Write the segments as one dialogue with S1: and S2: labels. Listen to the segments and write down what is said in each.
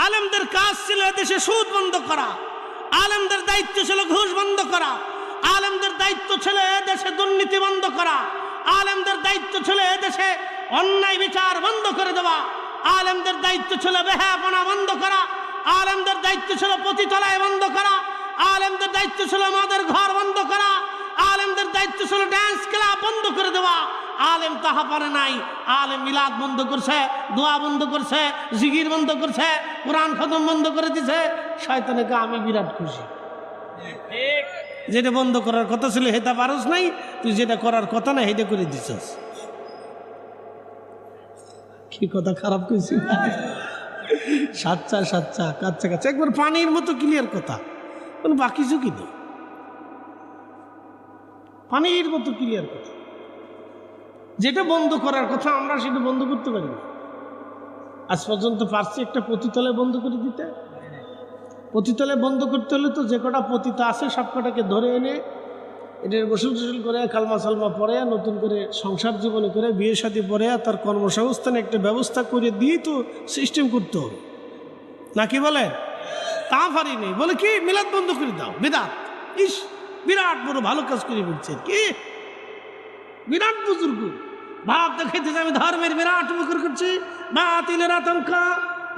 S1: আলেমদের কাজ ছিল দেশে সুদ বন্ধ করা, আলেমদের দায়িত্ব ছিল ঘুষ বন্ধ করা, আলেমদের দায়িত্ব ছিল দেশে দুর্নীতি বন্ধ করা, আলেমদের দায়িত্ব ছিল দেশে অন্যায় বিচার বন্ধ করে দেওয়া, আলেমদের দায়িত্ব ছিল বেহায়াপনা বন্ধ করা, আলেমদের দায়িত্ব ছিল পতিতালয় বন্ধ করা, আলেমদের দায়িত্ব ছিল মাদের ঘর বন্ধ করা, আলেমদের দায়িত্ব ছিল ড্যান্স ক্লাব বন্ধ করে দেওয়া। আলেম তাহা পারে নাই। আলেম মিলাদ বন্ধ করছে, দোয়া বন্ধ করছে, জিকির বন্ধ করছে, কোরআন খতম বন্ধ করে দিছে। শয়তানকে আমি বিরাট খুশি। যেটা বন্ধ করার কথা ছিল সেটা পারস নাই, তুই যেটা করার কথা না সেটা করে দিছস। কি কথা খারাপ কইছি? সাচ্চা সাচ্চা কাচ্চা কাচ্চা একবার পানির মতো ক্লিয়ার কথা, কোনো বাকি ঝুঁকি নেই, পানির মতো ক্লিয়ার কথা। যেটা বন্ধ করার কথা আমরা সেটা বন্ধ করতে পারি না। আজ পর্যন্ত পারছি একটা পতিতলে বন্ধ করে দিতে? পতিতলে বন্ধ করতে হলে তো যে কটা পতিতা আছে সব কটাকে ধরে এনে এটার গোসল টোসল করে কালমা সালমা পরে নতুন করে সংসার জীবনে করে বিয়ে শাদী পরে তার কর্মসংস্থানে একটা ব্যবস্থা করে দিয়েই তো সিস্টেম করতে হবে, নাকি বলে? তা পারি নেই বলে কি মিলাদ বন্ধ করে দাও, বিদাত। ইস, বিরাট বড় ভালো কাজ করে বলছে, কি বিরাট বুজুর্গ ভাব দেখাইতেছে আমি ধর্মের বিরাট মুখর করছি। বাতিলের আতঙ্কা,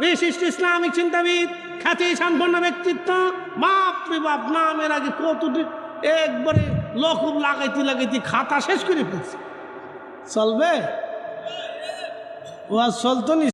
S1: বিশিষ্ট ইসলামিক চিন্তাবিদ, খ্যাতি সম্পন্ন ব্যক্তিত্ব, বাপ রে বাপ, নামের আগে কত একবারে লকুব লাগাইতে লাগাইতে খাতা শেষ করে ফেলছে। চলবে? ও আর চলতো নি।